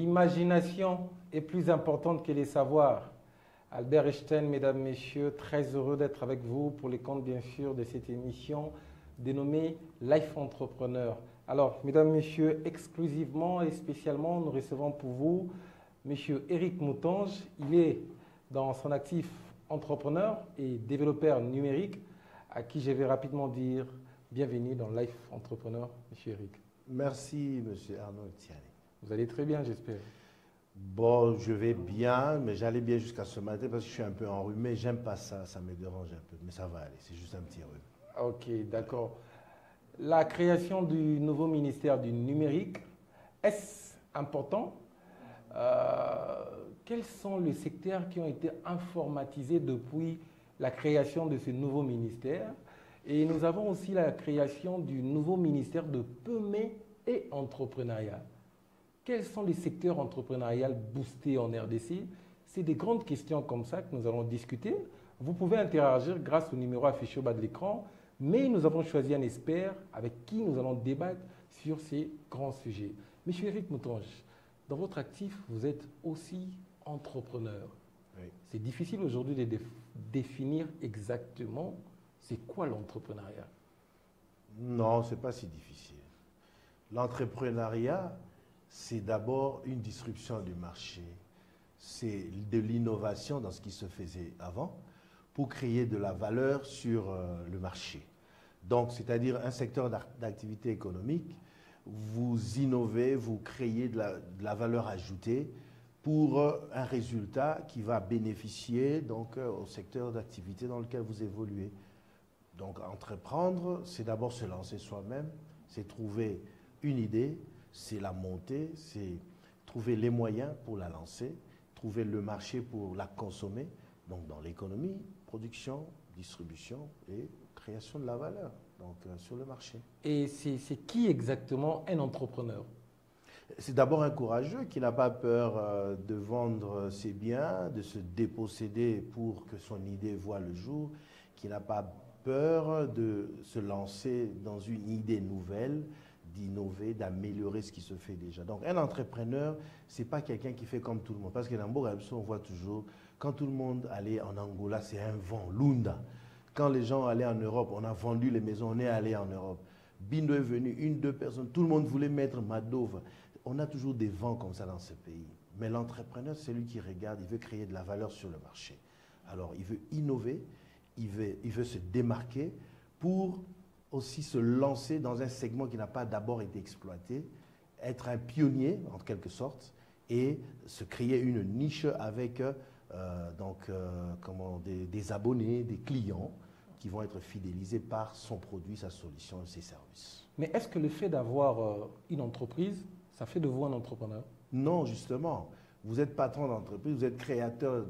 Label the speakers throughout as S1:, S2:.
S1: L'imagination est plus importante que les savoirs. Albert Einstein, mesdames, messieurs, très heureux d'être avec vous pour les comptes, bien sûr, de cette émission dénommée Life Entrepreneur. Alors, mesdames, messieurs, exclusivement et spécialement, nous recevons pour vous monsieur Éric Moutange. Il est dans son actif entrepreneur et développeur numérique, à qui je vais rapidement dire bienvenue dans Life Entrepreneur, monsieur Éric.
S2: Merci, monsieur Arnaud Thiané.
S1: Vous allez très bien, j'espère.
S2: Bon, je vais bien, mais j'allais bien jusqu'à ce matin parce que je suis un peu enrhumé. J'aime pas ça, ça me dérange un peu, mais ça va aller, c'est juste un petit rhume.
S1: Ok, d'accord. La création du nouveau ministère du numérique, est-ce important? Quels sont les secteurs qui ont été informatisés depuis la création de ce nouveau ministère? Et nous avons aussi la création du nouveau ministère de PME et entrepreneuriat. Quels sont les secteurs entrepreneuriaux boostés en RDC? C'est des grandes questions comme ça que nous allons discuter. Vous pouvez interagir grâce au numéro affiché au bas de l'écran, mais nous avons choisi un expert avec qui nous allons débattre sur ces grands sujets. Monsieur Éric Moutange, dans votre actif, vous êtes aussi entrepreneur.
S2: Oui.
S1: C'est difficile aujourd'hui de définir exactement c'est quoi l'entrepreneuriat.
S2: Non, ce n'est pas si difficile. L'entrepreneuriat, c'est d'abord une disruption du marché. C'est de l'innovation dans ce qui se faisait avant pour créer de la valeur sur le marché. Donc, c'est-à-dire un secteur d'activité économique, vous innovez, vous créez de la valeur ajoutée pour un résultat qui va bénéficier donc, au secteur d'activité dans lequel vous évoluez. Donc, entreprendre, c'est d'abord se lancer soi-même, c'est trouver une idée, c'est la monter, c'est trouver les moyens pour la lancer, trouver le marché pour la consommer. Donc, dans l'économie, production, distribution et création de la valeur donc, sur le marché.
S1: Et c'est qui exactement un entrepreneur?
S2: C'est d'abord un courageux qui n'a pas peur de vendre ses biens, de se déposséder pour que son idée voie le jour, qui n'a pas peur de se lancer dans une idée nouvelle, d'innover, d'améliorer ce qui se fait déjà. Donc un entrepreneur, ce n'est pas quelqu'un qui fait comme tout le monde. Parce que dans Borabso, on voit toujours, quand tout le monde allait en Angola, c'est un vent, Lunda. Quand les gens allaient en Europe, on a vendu les maisons, on est allé en Europe. Bindo est venu, une, deux personnes, tout le monde voulait mettre Madova. On a toujours des vents comme ça dans ce pays. Mais l'entrepreneur, c'est lui qui regarde, il veut créer de la valeur sur le marché. Alors, il veut innover, il veut se démarquer pour aussi se lancer dans un segment qui n'a pas d'abord été exploité, être un pionnier, en quelque sorte, et se créer une niche avec des abonnés, des clients qui vont être fidélisés par son produit, sa solution et ses services.
S1: Mais est-ce que le fait d'avoir une entreprise, ça fait de vous un entrepreneur?
S2: Non, justement. Vous êtes patron d'entreprise, vous êtes créateur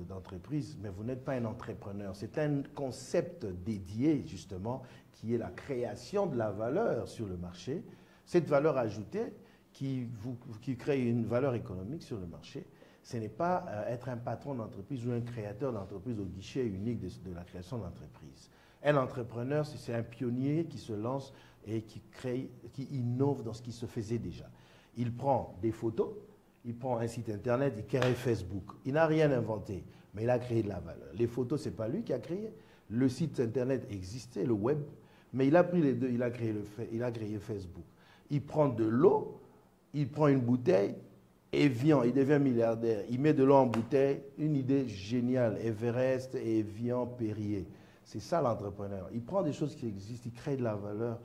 S2: d'entreprise, mais vous n'êtes pas un entrepreneur. C'est un concept dédié, justement, qui est la création de la valeur sur le marché. Cette valeur ajoutée qui crée une valeur économique sur le marché, ce n'est pas être un patron d'entreprise ou un créateur d'entreprise au guichet unique de la création d'entreprise. Un entrepreneur, c'est un pionnier qui se lance et qui innove dans ce qui se faisait déjà. Il prend des photos, il prend un site internet, il crée Facebook. Il n'a rien inventé, mais il a créé de la valeur. Les photos, ce n'est pas lui qui a créé. Le site internet existait, le web, mais il a pris les deux, il a créé Facebook. Il prend de l'eau, il prend une bouteille, Evian, il devient milliardaire. Il met de l'eau en bouteille, une idée géniale, Everest, Evian, Perrier. C'est ça l'entrepreneur. Il prend des choses qui existent, il crée de la valeur,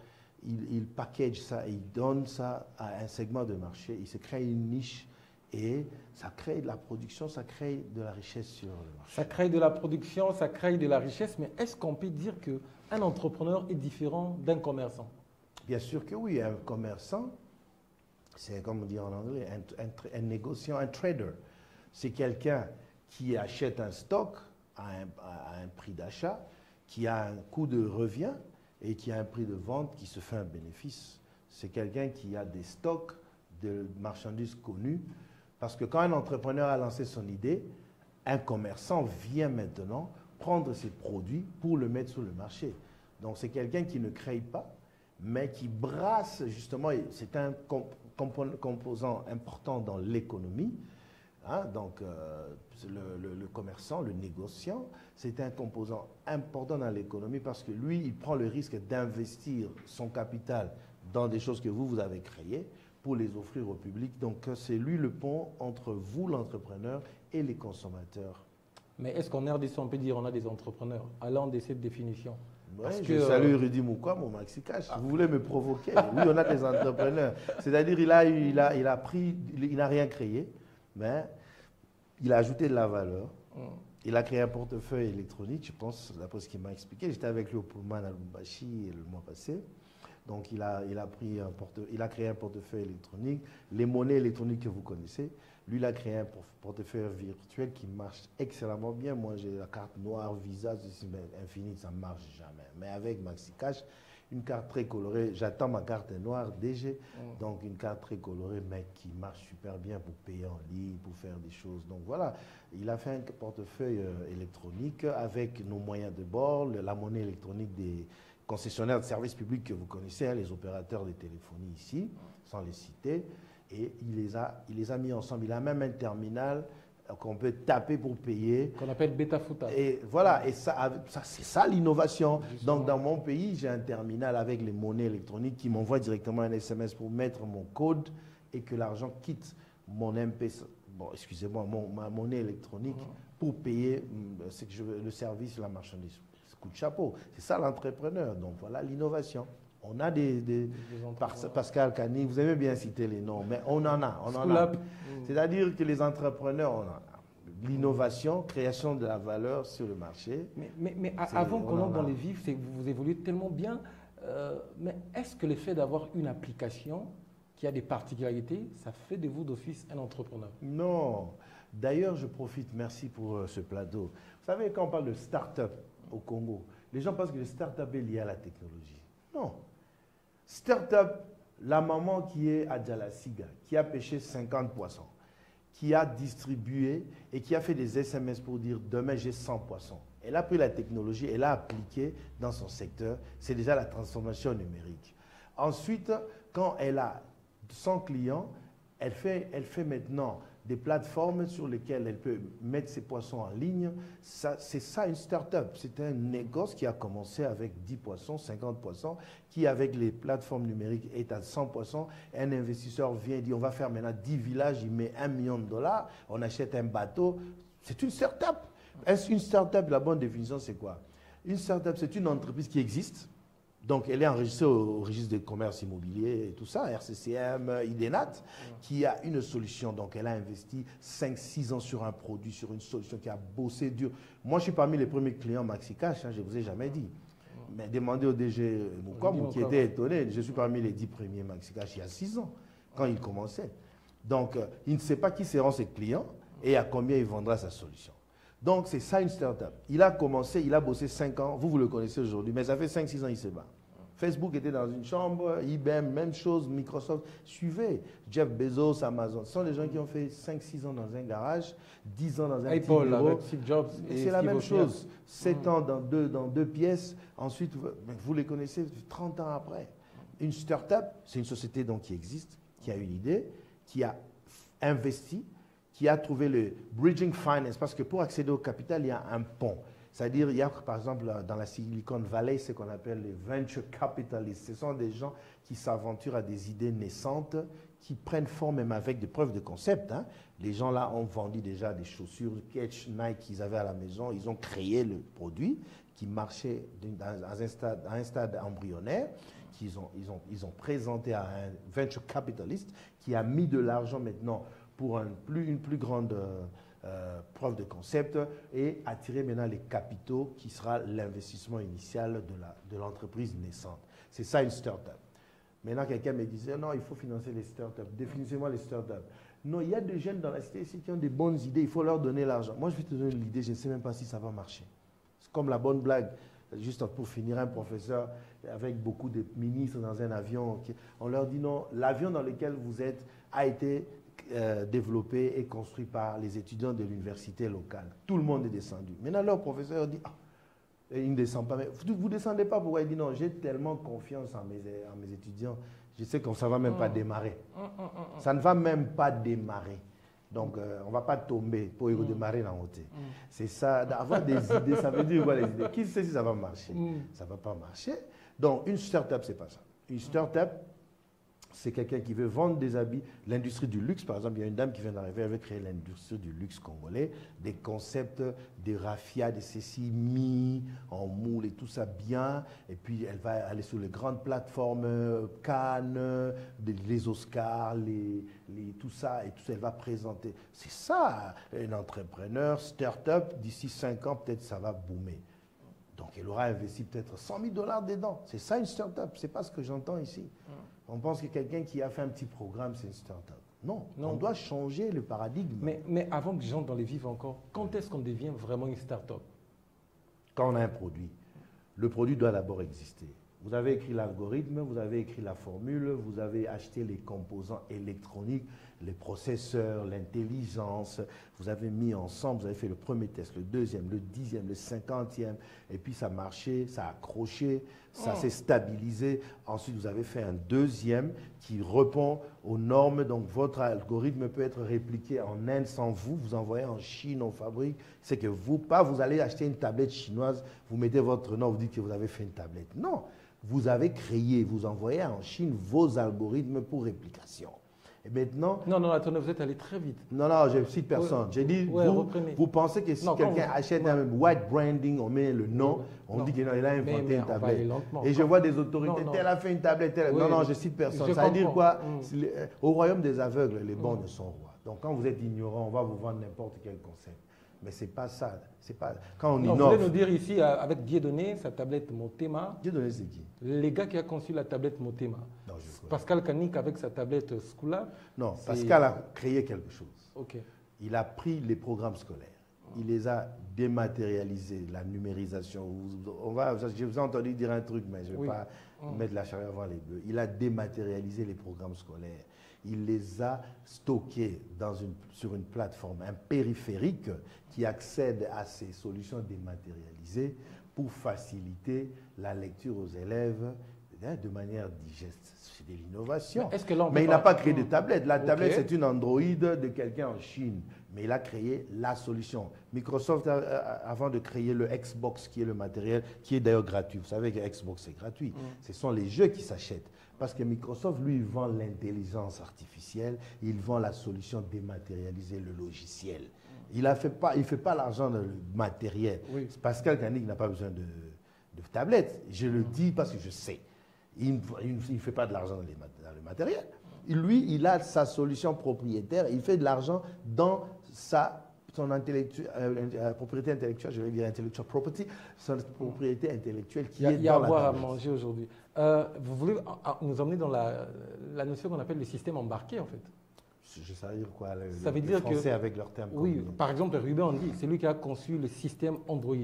S2: il package ça, il donne ça à un segment de marché, il se crée une niche. Et ça crée de la production, ça crée de la richesse sur le marché.
S1: Ça crée de la production, ça crée de la richesse, mais est-ce qu'on peut dire qu'un entrepreneur est différent d'un commerçant?
S2: Bien sûr que oui, un commerçant, c'est comme on dit en anglais, un négociant, un trader. C'est quelqu'un qui achète un stock à un prix d'achat, qui a un coût de revient et qui a un prix de vente qui se fait un bénéfice. C'est quelqu'un qui a des stocks de marchandises connues. Parce que quand un entrepreneur a lancé son idée, un commerçant vient maintenant prendre ses produits pour le mettre sur le marché. Donc c'est quelqu'un qui ne crée pas, mais qui brasse justement, c'est un composant important dans l'économie. Hein, donc, le commerçant, le négociant, c'est un composant important dans l'économie parce que lui, il prend le risque d'investir son capital dans des choses que vous avez créées pour les offrir au public. Donc, c'est lui le pont entre vous, l'entrepreneur, et les consommateurs.
S1: Mais est-ce qu'en RDC, on peut dire qu'on a des entrepreneurs allant de cette définition?
S2: Oui, je salue Rudy Moukwa, mon Maxi Cash. Vous voulez me provoquer? Oui, on a des entrepreneurs. C'est-à-dire, il n'a rien créé, mais il a ajouté de la valeur. Il a créé un portefeuille électronique, je pense, d'après ce qu'il m'a expliqué. J'étais avec lui au Pullman à Lubumbashi le mois passé. Donc, il a créé un portefeuille électronique, les monnaies électroniques que vous connaissez. Lui, il a créé un portefeuille virtuel qui marche excellemment bien. Moi, j'ai la carte noire, Visa, Infinite, ça ne marche jamais. Mais avec MaxiCash, une carte très colorée, j'attends ma carte noire DG, donc une carte très colorée, mais qui marche super bien pour payer en ligne, pour faire des choses. Donc voilà, il a fait un portefeuille électronique avec nos moyens de bord, la monnaie électronique des concessionnaires de services publics que vous connaissez, hein, les opérateurs de téléphonie ici, sans les citer, et il les a mis ensemble. Il a même un terminal qu'on peut taper pour payer.
S1: Qu'on appelle Betafuta.
S2: Et voilà, et ça c'est ça l'innovation. Donc dans mon pays, j'ai un terminal avec les monnaies électroniques qui m'envoie directement un SMS pour mettre mon code et que l'argent quitte mon MP, bon, excusez-moi, ma monnaie électronique pour payer ce que je veux, le service, la marchandise. Coup de chapeau. C'est ça l'entrepreneur. Donc voilà l'innovation. On a Pascal Cani, vous avez bien cité les noms, mais on en a. C'est-à-dire que les entrepreneurs, on en a. L'innovation, création de la valeur sur le marché.
S1: Mais avant qu'on entre dans les vifs, vous évoluez tellement bien. Mais est-ce que le fait d'avoir une application qui a des particularités, ça fait de vous d'office un entrepreneur?
S2: Non. D'ailleurs, je profite, merci pour ce plateau. Vous savez, quand on parle de start-up au Congo, les gens pensent que le start-up est lié à la technologie. Non. Start-up, la maman qui est à Djalasiga, qui a pêché 50 poissons, qui a distribué et qui a fait des SMS pour dire « demain j'ai 100 poissons ». Elle a pris la technologie, elle l'a appliquée dans son secteur. C'est déjà la transformation numérique. Ensuite, quand elle a 100 clients, elle fait maintenant des plateformes sur lesquelles elle peut mettre ses poissons en ligne. C'est ça une start-up. C'est un négoce qui a commencé avec 10 poissons, 50 poissons, qui avec les plateformes numériques est à 100 poissons. Un investisseur vient et dit on va faire maintenant 10 villages, il met $1 million, on achète un bateau. C'est une start-up. Est-ce une start-up, la bonne définition, c'est quoi? Une start-up, c'est une entreprise qui existe. Donc, elle est enregistrée au registre de commerce immobilier et tout ça, RCCM, IDENAT, qui a une solution. Donc, elle a investi 5-6 ans sur un produit, sur une solution qui a bossé dur. Moi, je suis parmi les premiers clients MaxiCash, hein, je ne vous ai jamais dit. Mais demandez au DG Moukwa, qui était étonné. Je suis parmi les 10 premiers MaxiCash il y a 6 ans, quand il commençait. Donc, il ne sait pas qui seront ses clients et à combien il vendra sa solution. Donc, c'est ça une start-up. Il a commencé, il a bossé 5 ans. Vous le connaissez aujourd'hui, mais ça fait 5-6 ans il se bat. Facebook était dans une chambre, IBM, même chose, Microsoft. Suivez Jeff Bezos, Amazon. Ce sont des gens qui ont fait 5-6 ans dans un garage, 10 ans dans un petit bureau.
S1: Apple avec Steve Jobs.
S2: C'est la même chose. 7 ans dans deux pièces. Ensuite, vous les connaissez 30 ans après. Une start-up, c'est une société donc, qui existe, qui a une idée, qui a investi, qui a trouvé le bridging finance, parce que pour accéder au capital, il y a un pont. C'est-à-dire, il y a par exemple dans la Silicon Valley ce qu'on appelle les venture capitalists. Ce sont des gens qui s'aventurent à des idées naissantes, qui prennent forme même avec des preuves de concept. Hein. Les gens là ont vendu déjà des chaussures Catch, Nike qu'ils avaient à la maison. Ils ont créé le produit qui marchait à un stade embryonnaire, qu'ils ont présenté à un venture capitalist qui a mis de l'argent maintenant pour une plus grande preuve de concept et attirer maintenant les capitaux qui sera l'investissement initial de l'entreprise naissante. C'est ça une start-up. Maintenant, quelqu'un me disait, non, il faut financer les start-up. Définissez-moi les start-up. Non, il y a des jeunes dans la cité ici qui ont des bonnes idées, il faut leur donner l'argent. Moi, je vais te donner l'idée, je ne sais même pas si ça va marcher. C'est comme la bonne blague. Juste pour finir, un professeur avec beaucoup de ministres dans un avion, on leur dit non, l'avion dans lequel vous êtes a été développé et construit par les étudiants de l'université locale. Tout le monde est descendu. Maintenant, leur professeur dit, ah, il ne descend pas. Mais vous ne descendez pas, pourquoi? Il dit, non, j'ai tellement confiance en mes étudiants, Je sais que ça ne va même pas démarrer. Ça ne va même pas démarrer. Donc, on ne va pas tomber pour démarrer dans l'autre. C'est ça, d'avoir des idées, ça veut dire quoi les idées? Qui sait si ça va marcher? Ça ne va pas marcher. Donc, une start-up, ce n'est pas ça. Une start-up, c'est quelqu'un qui veut vendre des habits. L'industrie du luxe, par exemple, il y a une dame qui vient d'arriver, elle veut créer l'industrie du luxe congolais, des concepts de raffia, de ceci mis en moule et tout ça bien. Et puis, elle va aller sur les grandes plateformes, Cannes, les Oscars, tout ça, et tout ça, elle va présenter. C'est ça, un entrepreneur, start-up, d'ici 5 ans, peut-être ça va boomer. Donc, elle aura investi peut-être 100 000 $ dedans. C'est ça une start-up, c'est pas ce que j'entends ici. On pense que quelqu'un qui a fait un petit programme, c'est une start-up. Non, on doit changer le paradigme.
S1: Mais avant que j'entre dans les vifs encore, quand est-ce qu'on devient vraiment une start-up?
S2: Quand on a un produit, le produit doit d'abord exister. Vous avez écrit l'algorithme, vous avez écrit la formule, vous avez acheté les composants électroniques, les processeurs, l'intelligence, vous avez mis ensemble, vous avez fait le premier test, le deuxième, le 10e, le 50e, et puis ça marchait, ça a accroché, ça s'est stabilisé. Ensuite, vous avez fait un deuxième qui répond aux normes, donc votre algorithme peut être répliqué en Inde sans vous, vous envoyez en Chine, on fabrique. C'est que vous allez acheter une tablette chinoise, vous mettez votre nom, vous dites que vous avez fait une tablette. Non, vous avez créé, vous envoyez en Chine vos algorithmes pour réplication. Et maintenant...
S1: Non, attendez, vous êtes allé très vite.
S2: Non, je ne cite personne. J'ai dit, vous pensez que si quelqu'un achète un white branding, on met le nom, on dit qu'il a inventé une tablette. Et je vois des autorités, telle a fait une tablette, telle... Non, je ne cite personne. Ça veut dire quoi? Au royaume des aveugles, les bons ne sont rois. Donc quand vous êtes ignorant, on va vous vendre n'importe quel concept. Mais ce n'est pas ça. Quand on innove...
S1: Vous voulez nous dire ici, avec Dieudonné, sa tablette Motema...
S2: Dieudonné, c'est qui?
S1: Les gars qui a conçu la tablette Motema. Non, Pascal Kanik avec sa tablette Scula.
S2: Non, Pascal a créé quelque chose.
S1: Okay.
S2: Il a pris les programmes scolaires. Il les a dématérialisés, la numérisation. Je vous ai entendu dire un truc, mais je ne vais pas mettre la charrue avant les bœufs. Il a dématérialisé les programmes scolaires. Il les a stockés sur une plateforme, un périphérique qui accède à ces solutions dématérialisées pour faciliter la lecture aux élèves de manière digeste. C'est de l'innovation. Mais il n'a pas créé de tablette. La tablette, c'est une Android de quelqu'un en Chine. Mais il a créé la solution. Microsoft, avant de créer le Xbox, qui est le matériel, qui est d'ailleurs gratuit. Vous savez que Xbox, c'est gratuit. Ce sont les jeux qui s'achètent. Parce que Microsoft, lui, il vend l'intelligence artificielle, il vend la solution dématérialisée, le logiciel. Il ne fait pas l'argent dans le matériel. Pascal Kanik n'a pas besoin de tablette. Je le dis parce que je sais. Il ne fait pas de l'argent dans le matériel. Lui, il a sa solution propriétaire. Il fait de l'argent dans son propriété intellectuelle, je vais dire intellectual property, son propriété intellectuelle qui est dans la tablette. Il y a à boire
S1: à manger aujourd'hui. Vous voulez nous emmener dans la notion qu'on appelle le système embarqué, en fait?
S2: Je sais dire quoi,
S1: ça veut dire
S2: Français avec leur terme.
S1: Oui, par exemple, Ruben on dit, c'est lui qui a conçu le système Android,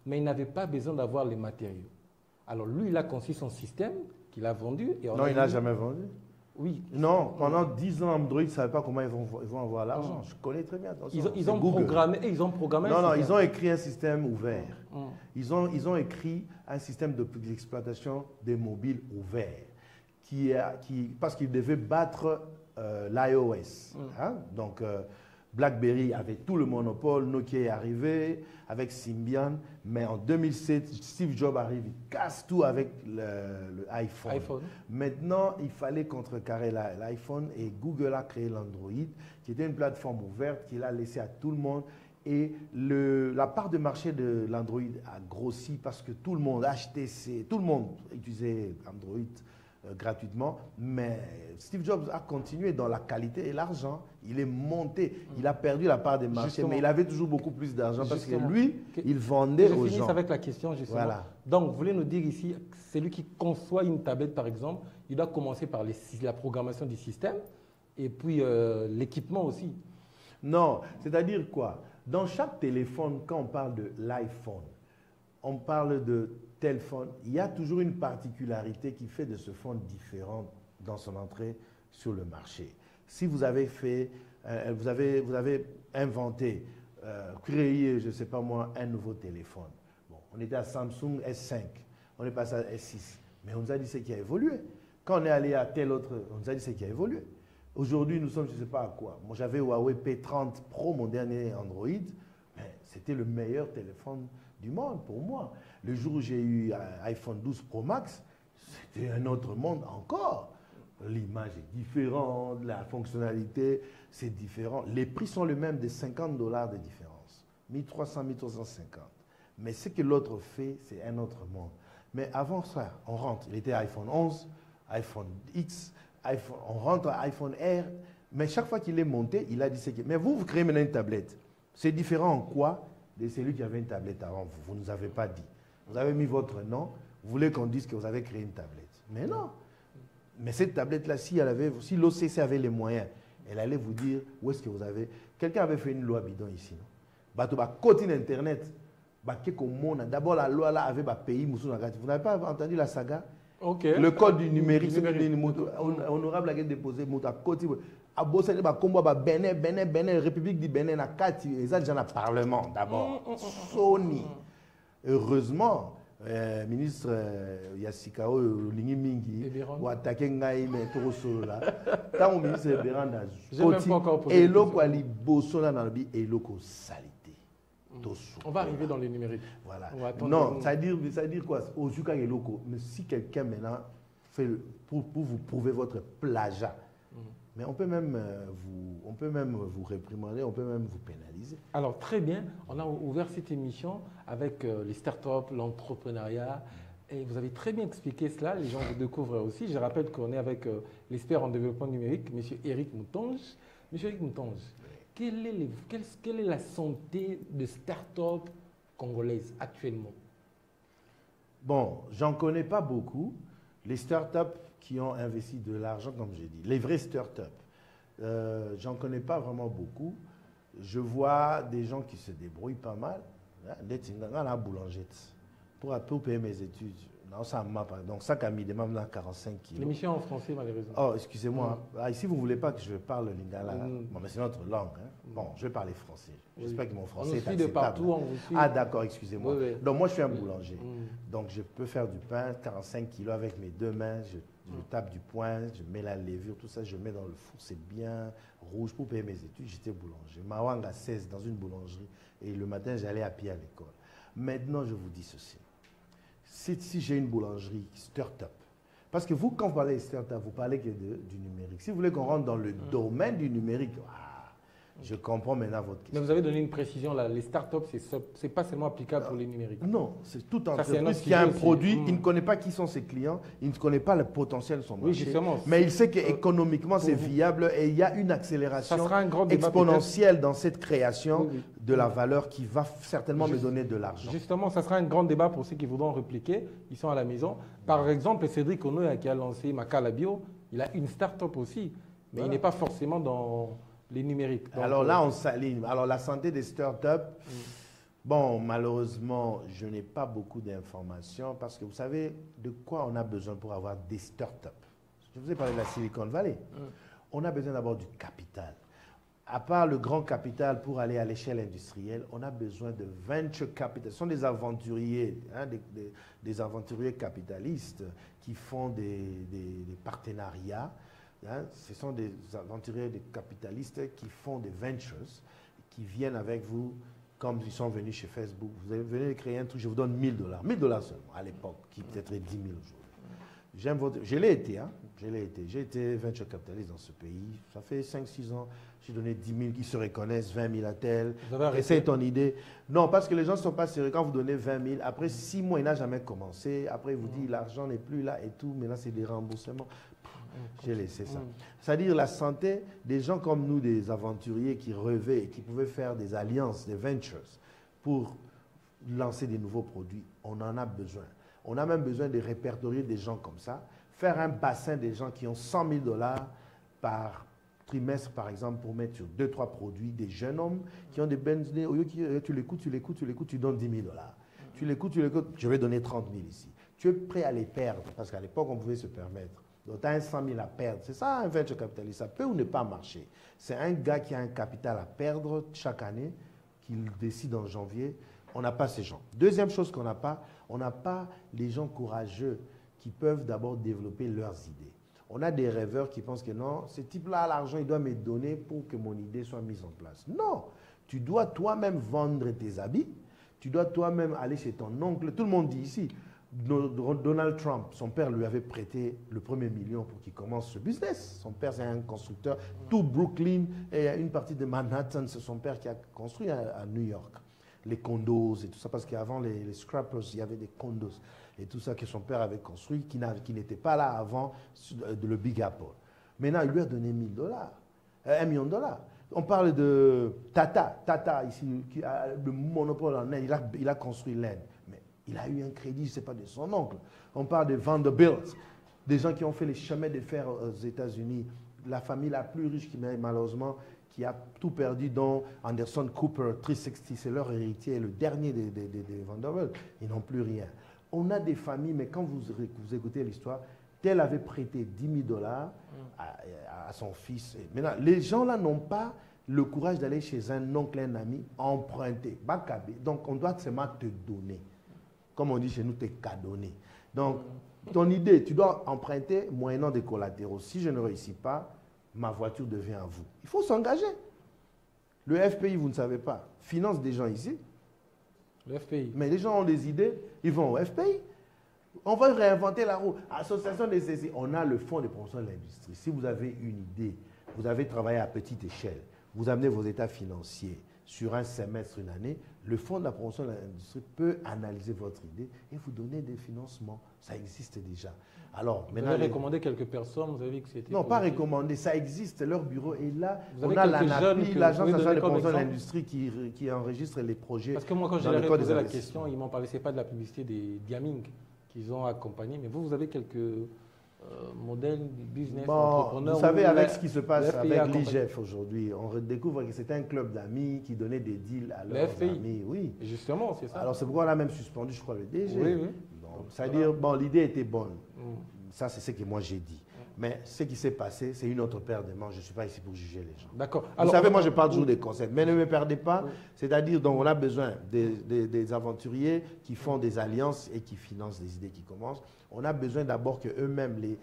S1: mais il n'avait pas besoin d'avoir les matériaux. Alors lui, il a conçu son système qu'il a vendu. Et
S2: non, il n'a jamais vendu.
S1: Oui.
S2: Non, pendant 10 ans, Android ne savait pas comment ils vont avoir l'argent. Je connais très bien.
S1: Ils ont programmé
S2: Non, ils ont écrit un système ouvert. Ils ont écrit un système d'exploitation des mobiles ouvert parce qu'ils devaient battre l'iOS. Donc, BlackBerry avait tout le monopole, Nokia est arrivé avec Symbian, mais en 2007, Steve Jobs arrive, il casse tout avec l'iPhone. Maintenant, il fallait contrecarrer l'iPhone et Google a créé l'Android, qui était une plateforme ouverte qu'il a laissé à tout le monde. Et la part de marché de l'Android a grossi parce que tout le monde tout le monde utilisait Android gratuitement, mais Steve Jobs a continué dans la qualité et l'argent. Il est monté, il a perdu la part des marchés, mais il avait toujours beaucoup plus d'argent parce que lui, il vendait aux gens.
S1: Je finis avec la question, justement. Voilà. Donc, vous voulez nous dire ici, celui qui conçoit une tablette, par exemple, il doit commencer par la programmation du système et puis l'équipement aussi.
S2: Non, c'est-à-dire quoi? Dans chaque téléphone, quand on parle de l'iPhone, on parle de tel phone, il y a toujours une particularité qui fait de ce phone différent dans son entrée sur le marché. Si vous avez fait, vous avez inventé, créé, je ne sais pas moi, un nouveau téléphone. Bon, on était à Samsung S5, on est passé à S6, mais on nous a dit ce qui a évolué. Quand on est allé à tel autre, on nous a dit c'est qui a évolué. Aujourd'hui, nous sommes, je ne sais pas à quoi. Moi, j'avais Huawei P30 Pro, mon dernier Android. C'était le meilleur téléphone du monde pour moi. Le jour où j'ai eu iPhone 12 Pro Max, c'était un autre monde encore. L'image est différente, la fonctionnalité, c'est différent. Les prix sont les mêmes, de $50 de différence. 1300, 1350. Mais ce que l'autre fait, c'est un autre monde. Mais avant ça, on rentre. Il était iPhone 11, iPhone X, on rentre à iPhone Air. Mais chaque fois qu'il est monté, il a dit mais vous créez maintenant une tablette. C'est différent en quoi de celui qui avait une tablette avant vous? Vous ne nous avez pas dit. Vous avez mis votre nom, vous voulez qu'on dise que vous avez créé une tablette. Mais non. Mais cette tablette-là, si l'OCC avait les moyens, elle allait vous dire où est-ce que vous avez... Quelqu'un avait fait une loi bidon ici, non? Côté Internet, d'abord la loi là avait pays. Vous n'avez pas entendu la saga?
S1: Okay.
S2: Le code du numérique, honorable a déposé à côté. À Bossé, Bénin, République du Bénin, à Kati, ils ont déjà un parlement d'abord. Sony. Heureusement, ministre Yassikao Lingi Mingi, ou attaqué Ngaï, mais tout solo là. Tant au ministre Béranda, et l'autre ali Bossona dans le bi et l'autre salité.
S1: On va arriver dans les numériques.
S2: Voilà. Non, ça veut dire quoi? Au Zuka et locaux. Mais si quelqu'un maintenant fait pour vous prouver votre plagiat, mais on peut même vous réprimander, on peut même vous pénaliser.
S1: Alors très bien, on a ouvert cette émission avec les startups, l'entrepreneuriat, et vous avez très bien expliqué cela, les gens vous découvrent aussi. Je rappelle qu'on est avec l'expert en développement numérique, M. Éric Moutonge. M. Éric Moutonge, quelle est la santé de start-up congolaises actuellement?
S2: Bon, j'en connais pas beaucoup. Les start-up qui ont investi de l'argent, comme j'ai dit, les vraies start-up, j'en connais pas vraiment beaucoup. Je vois des gens qui se débrouillent pas mal. Dans la boulangette, pour payer mes études. Non, ça m'a pas. Donc, ça, Camille demande 45 kilos.
S1: L'émission en français, malheureusement.
S2: Oh, excusez-moi. Ici, vous ne voulez pas que je parle lingala. Bon, mais c'est notre langue. Hein. Bon, je vais parler français. J'espère que mon français est acceptable.
S1: De partout, on vous suit.
S2: Ah, d'accord, excusez-moi.
S1: Oui.
S2: Donc, moi, je suis un boulanger. Donc, je peux faire du pain, 45 kilos avec mes deux mains. Je tape du poing, je mets la levure, tout ça, je mets dans le four. C'est bien rouge pour payer mes études. J'étais boulanger. Mawanga 16 dans une boulangerie. Et le matin, j'allais à pied à l'école. Maintenant, je vous dis ceci. Si j'ai une boulangerie start-up, parce que vous, quand vous parlez de start-up, vous parlez que du numérique. Si vous voulez qu'on rentre dans le domaine du numérique, je comprends maintenant votre question.
S1: Mais vous avez donné une précision là, les start-up, ce n'est pas seulement applicable pour les numériques.
S2: Non, c'est tout entreprise qui a un produit, il ne connaît pas qui sont ses clients, il ne connaît pas le potentiel de son marché. Oui, justement. Mais il sait qu'économiquement, c'est viable et il y a une accélération exponentielle dans cette création de la valeur qui va certainement me donner de l'argent.
S1: Justement, ça sera un grand débat pour ceux qui voudront répliquer, ils sont à la maison. Par exemple, Cédric Ono qui a lancé Makala Bio, il a une start-up aussi, mais il n'est pas forcément dans les numériques. Donc,
S2: alors là, on s'aligne. Alors la santé des startups, bon, malheureusement, je n'ai pas beaucoup d'informations parce que vous savez de quoi on a besoin pour avoir des startups. Je vous ai parlé de la Silicon Valley. On a besoin d'abord du capital. À part le grand capital pour aller à l'échelle industrielle, on a besoin de venture capital. Ce sont des aventuriers, hein, des aventuriers capitalistes qui font des partenariats. Hein, ce sont des aventuriers, des capitalistes qui font des ventures, qui viennent avec vous, comme ils sont venus chez Facebook. Vous venez créer un truc, je vous donne $1000. $1000 seulement, à l'époque, qui peut-être est 10 000 aujourd'hui. Je l'ai été, hein, j'ai été venture capitaliste dans ce pays. Ça fait 5-6 ans, j'ai donné 10 000 qui se reconnaissent, 20 000 à tel. Essaye ton idée. Non, parce que les gens ne sont pas sérieux. Quand vous donnez 20 000, après 6 mois, il n'a jamais commencé. Après, il vous dit l'argent n'est plus là et tout. Maintenant, c'est des remboursements. J'ai laissé ça. C'est-à-dire la santé des gens comme nous, des aventuriers qui rêvaient et qui pouvaient faire des alliances, des ventures pour lancer des nouveaux produits, on en a besoin. On a même besoin de répertorier des gens comme ça, faire un bassin des gens qui ont $100 000 par trimestre, par exemple, pour mettre sur 2-3 produits, des jeunes hommes qui ont des bonnes idées. Au lieu que tu l'écoutes, tu donnes $10 000. Tu l'écoutes, je vais donner 30 000 ici. Tu es prêt à les perdre, parce qu'à l'époque, on pouvait se permettre. Donc, tu as un 100 000 à perdre. C'est ça, un venture capitaliste. Ça peut ou ne pas marcher. C'est un gars qui a un capital à perdre chaque année, qu'il décide en janvier. On n'a pas ces gens. Deuxième chose qu'on n'a pas, on n'a pas les gens courageux qui peuvent d'abord développer leurs idées. On a des rêveurs qui pensent que non, ce type-là, l'argent, il doit me donner pour que mon idée soit mise en place. Non, tu dois toi-même vendre tes habits, tu dois toi-même aller chez ton oncle. Tout le monde dit ici, Donald Trump, son père lui avait prêté le premier million pour qu'il commence ce business. Son père, c'est un constructeur. Tout Brooklyn et une partie de Manhattan, c'est son père qui a construit à New York. Les condos et tout ça, parce qu'avant les scrappers, il y avait des condos et tout ça que son père avait construit, qui n'était pas là avant le Big Apple. Maintenant, il lui a donné $1000, $1 million. On parle de Tata ici, qui a le monopole en Inde, il a construit l'Inde. Mais il a eu un crédit, je ne sais pas, de son oncle. On parle de Vanderbilt, des gens qui ont fait les chemins de fer aux États-Unis. La famille la plus riche qui, malheureusement, qui a tout perdu, dont Anderson Cooper 360, c'est leur héritier, le dernier des Vanderbilt. Ils n'ont plus rien. On a des familles, mais quand vous écoutez l'histoire, tel avait prêté $10 000 à son fils. Maintenant, les gens là n'ont pas le courage d'aller chez un oncle, un ami, emprunter. Donc, on doit seulement te donner. Comme on dit chez nous, te cadonner. Donc, ton idée, tu dois emprunter moyennant des collatéraux. Si je ne réussis pas, ma voiture devient à vous. Il faut s'engager. Le FPI, vous ne savez pas, finance des gens ici.
S1: Le FPI.
S2: Mais les gens ont des idées, ils vont au FPI. On va réinventer la roue. Association des saisie, on a le fonds de promotion de l'industrie. Si vous avez une idée, vous avez travaillé à petite échelle, vous amenez vos états financiers sur un semestre, une année, le fonds de la promotion de l'industrie peut analyser votre idée et vous donner des financements. Ça existe déjà. Alors,
S1: vous avez recommandé quelques personnes, vous avez vu que c'était...
S2: Non, pas recommandé, ça existe, leur bureau est là.
S1: Vous
S2: on a l'ANAPI, l'Agence nationale de promotion de
S1: exemple?
S2: l'industrie qui enregistre les projets.
S1: Parce que moi, quand j'ai posé la question, ils m'ont parlé, c'est pas de la publicité des Diaming qu'ils ont accompagné, mais vous avez quelques modèles business, entrepreneurs.
S2: Vous savez, avec ce qui se passe avec l'IGF aujourd'hui, on redécouvre que c'était un club d'amis qui donnait des deals à leurs amis. Oui.
S1: Et justement, c'est ça.
S2: Alors, c'est pourquoi on a même suspendu, je crois, le DG.
S1: Oui, oui.
S2: C'est-à-dire, bon, l'idée était bonne. Ça, c'est ce que moi j'ai dit. Mais ce qui s'est passé, c'est une autre paire de manches. Je ne suis pas ici pour juger les gens.
S1: D'accord.
S2: Vous savez, moi, je parle toujours des concepts. Mais ne me perdez pas. C'est-à-dire, donc, on a besoin des aventuriers qui font des alliances et qui financent des idées qui commencent. On a besoin d'abord qu'eux-mêmes, les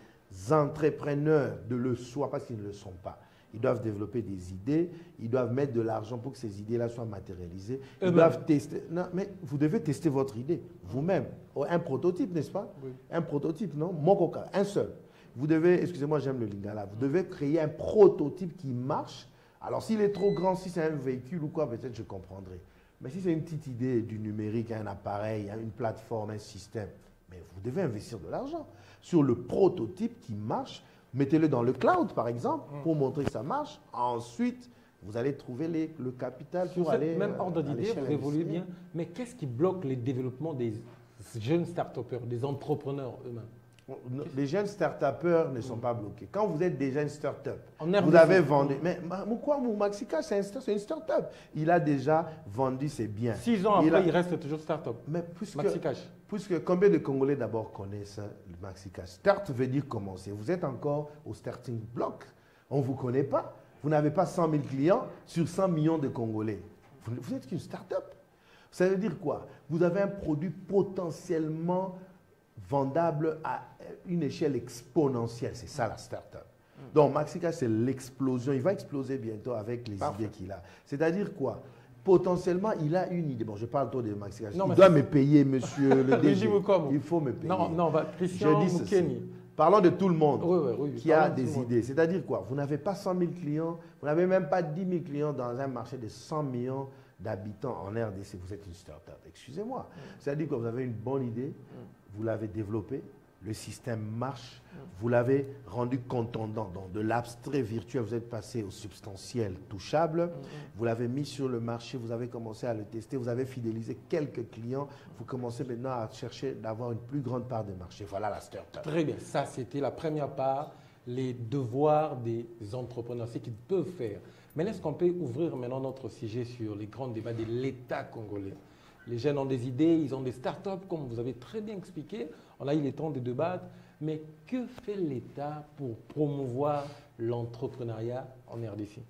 S2: entrepreneurs, de le soient, parce qu'ils ne le sont pas. Ils doivent développer des idées, ils doivent mettre de l'argent pour que ces idées-là soient matérialisées. Ils doivent tester. Non, mais vous devez tester votre idée, vous-même. Un prototype, n'est-ce pas? Oui. Un prototype, non? Mokoka, un seul. Vous devez, excusez-moi, j'aime le lingala, vous devez créer un prototype qui marche. Alors, s'il est trop grand, si c'est un véhicule ou quoi, peut-être je comprendrai. Mais si c'est une petite idée du numérique, un appareil, une plateforme, un système, mais vous devez investir de l'argent sur le prototype qui marche. Mettez-le dans le cloud, par exemple, pour montrer que ça marche. Ensuite, vous allez trouver le capital pour aller...
S1: Même ordre d'idée, vous évoluez bien. Mais qu'est-ce qui bloque le développement des jeunes start-upers, des entrepreneurs eux-mêmes?
S2: Les jeunes start-upers ne sont pas bloqués. Quand vous êtes des jeunes start-up, vous avez vendu... Mais pourquoi Maxicash, c'est une start-up. Il a déjà vendu ses biens.
S1: 6 ans après, il reste toujours start-up.
S2: Mais puisque combien de Congolais d'abord connaissent le Maxicash? Start veut dire commencer. Vous êtes encore au starting block. On ne vous connaît pas. Vous n'avez pas 100 000 clients sur 100 millions de Congolais. Vous n'êtes qu'une start-up. Ça veut dire quoi? Vous avez un produit potentiellement vendable à une échelle exponentielle. C'est ça la start-up. Donc, Maxicash, c'est l'explosion. Il va exploser bientôt avec les idées qu'il a. C'est-à-dire quoi? Potentiellement, il a une idée. Bon, je parle toi de Maxicash. Il doit me payer, monsieur le DG. Il faut me payer.
S1: Non, Christian Moukeni.
S2: Parlons de tout le monde qui a des idées. C'est-à-dire quoi? Vous n'avez pas 100 000 clients, vous n'avez même pas 10 000 clients dans un marché de 100 millions d'habitants en RDC. Vous êtes une start-up. Excusez-moi. C'est-à-dire que vous avez une bonne idée, vous l'avez développée, le système marche, vous l'avez rendu contondant. Donc, de l'abstrait virtuel, vous êtes passé au substantiel touchable, vous l'avez mis sur le marché, vous avez commencé à le tester, vous avez fidélisé quelques clients, vous commencez maintenant à chercher d'avoir une plus grande part de marché. Voilà la start-up.
S1: Très bien, ça c'était la première part, les devoirs des entrepreneurs, ce qu'ils peuvent faire. Mais est-ce qu'on peut ouvrir maintenant notre sujet sur les grands débats de l'État congolais? Les jeunes ont des idées, ils ont des start-up, comme vous avez très bien expliqué. On a eu le temps de débattre. Mais que fait l'État pour promouvoir l'entrepreneuriat en RDC?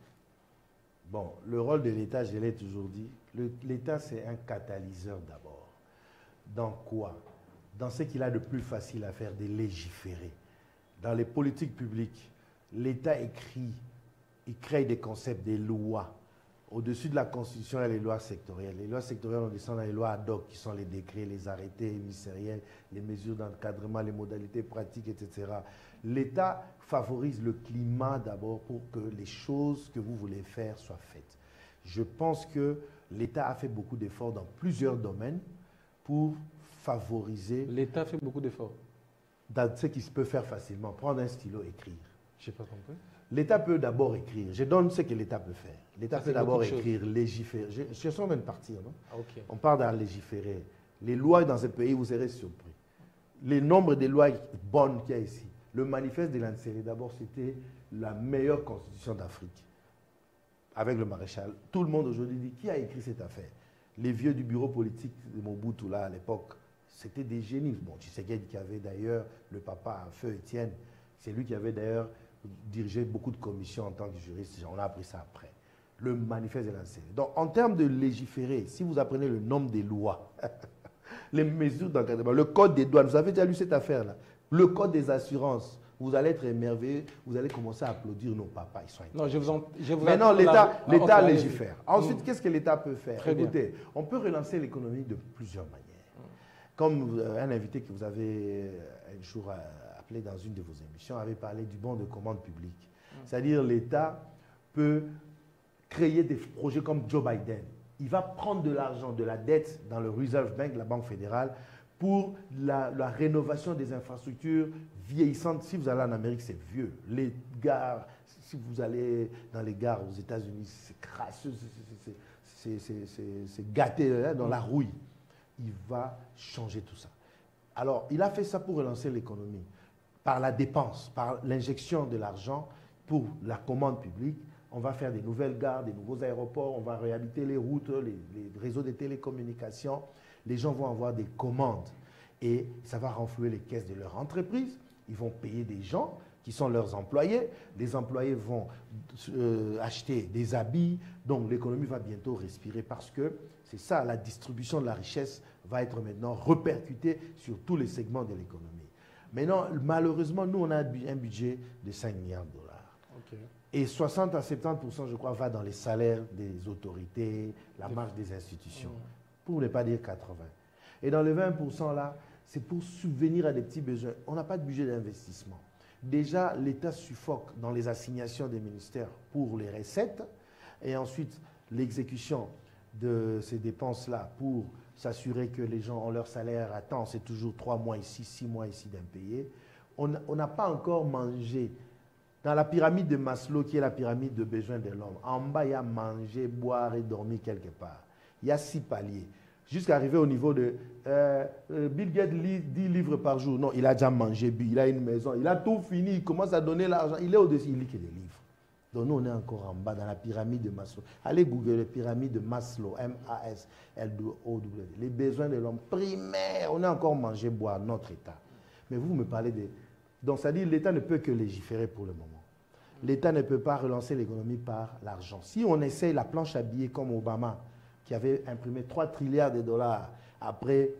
S2: Bon, le rôle de l'État, je l'ai toujours dit, l'État c'est un catalyseur d'abord. Dans quoi? Dans ce qu'il a de plus facile à faire, de légiférer, dans les politiques publiques, l'État écrit, il crée des concepts, des lois. Au-dessus de la Constitution, il y a les lois sectorielles. Les lois sectorielles, on descend dans les lois ad hoc, qui sont les décrets, les arrêtés ministériels, les mesures d'encadrement, les modalités pratiques, etc. L'État favorise le climat d'abord pour que les choses que vous voulez faire soient faites. Je pense que l'État a fait beaucoup d'efforts dans plusieurs domaines pour favoriser...
S1: L'État fait beaucoup d'efforts.
S2: Dans ce qui se peut faire facilement. Prendre un stylo, écrire.
S1: Je n'ai pas compris.
S2: L'État peut d'abord écrire. Je donne ce que l'État peut faire. L'État peut d'abord écrire, légiférer. Je suis en train de partir, non?
S1: Ah, okay.
S2: On parle d'en légiférer. Les lois dans ce pays, vous serez surpris. Le nombre de lois bonnes qu'il y a ici. Le manifeste de Landsere, d'abord, c'était la meilleure constitution d'Afrique. Avec le maréchal. Tout le monde aujourd'hui dit, qui a écrit cette affaire? Les vieux du bureau politique de Mobutu, là, à l'époque, c'était des génies. Bon, Tshisekedi qui avait d'ailleurs, le papa, Feu Étienne, c'est lui qui avait d'ailleurs dirigé beaucoup de commissions en tant que juriste. On a appris ça après. Le manifeste de Landsere. Donc, en termes de légiférer, si vous apprenez le nombre des lois, les mesures d'encadrement, le code des douanes, vous avez déjà lu cette affaire-là, le code des assurances, vous allez être émerveillé, vous allez commencer à applaudir nos papas. Ils sont
S1: non, je vous
S2: Mais non, l'État légifère. Ensuite, qu'est-ce que l'État peut faire?
S1: Très
S2: Écoutez,
S1: bien.
S2: On peut relancer l'économie de plusieurs manières. Comme un invité que vous avez un jour appelé dans une de vos émissions avait parlé du bon de commande publique. C'est-à-dire l'État peut créer des projets comme Joe Biden. Il va prendre de l'argent, de la dette dans le Reserve Bank, la Banque fédérale, pour la rénovation des infrastructures vieillissantes. Si vous allez en Amérique, c'est vieux. Les gares, si vous allez dans les gares aux États-Unis, c'est crasseux, c'est gâté dans la rouille. Il va changer tout ça. Alors, il a fait ça pour relancer l'économie, par la dépense, par l'injection de l'argent pour la commande publique. On va faire des nouvelles gares, des nouveaux aéroports, on va réhabiliter les routes, les réseaux de télécommunications. Les gens vont avoir des commandes et ça va renflouer les caisses de leur entreprise. Ils vont payer des gens qui sont leurs employés. Les employés vont acheter des habits. Donc l'économie va bientôt respirer parce que c'est ça, la distribution de la richesse va être maintenant répercutée sur tous les segments de l'économie. Maintenant, malheureusement, nous, on a un budget de 5 milliards de dollars.
S1: Okay.
S2: Et 60 à 70%, je crois, va dans les salaires des autorités, la marge des institutions, pour ne pas dire 80. Et dans les 20% là, c'est pour subvenir à des petits besoins. On n'a pas de budget d'investissement. Déjà, l'État suffoque dans les assignations des ministères pour les recettes et ensuite l'exécution de ces dépenses-là pour s'assurer que les gens ont leur salaire à temps. C'est toujours 3 mois ici, 6 mois ici d'impayés. On n'a pas encore mangé. Dans la pyramide de Maslow, qui est la pyramide de besoins de l'homme, en bas, il y a manger, boire et dormir quelque part. Il y a 6 paliers. Jusqu'à arriver au niveau de Bill Gates lit 10 livres par jour. Non, il a déjà mangé, bu, il a une maison, il a tout fini, il commence à donner l'argent. Il est au-dessus, il lit que des livres. Donc nous, on est encore en bas dans la pyramide de Maslow. Allez Google la pyramide de Maslow, M-A-S-L-O-W. Les besoins de l'homme primaires, on est encore manger, boire, notre État. Mais vous me parlez de... Donc ça dit que l'État ne peut que légiférer pour le moment. L'État ne peut pas relancer l'économie par l'argent. Si on essaye la planche à billets comme Obama, qui avait imprimé 3 trilliards de dollars après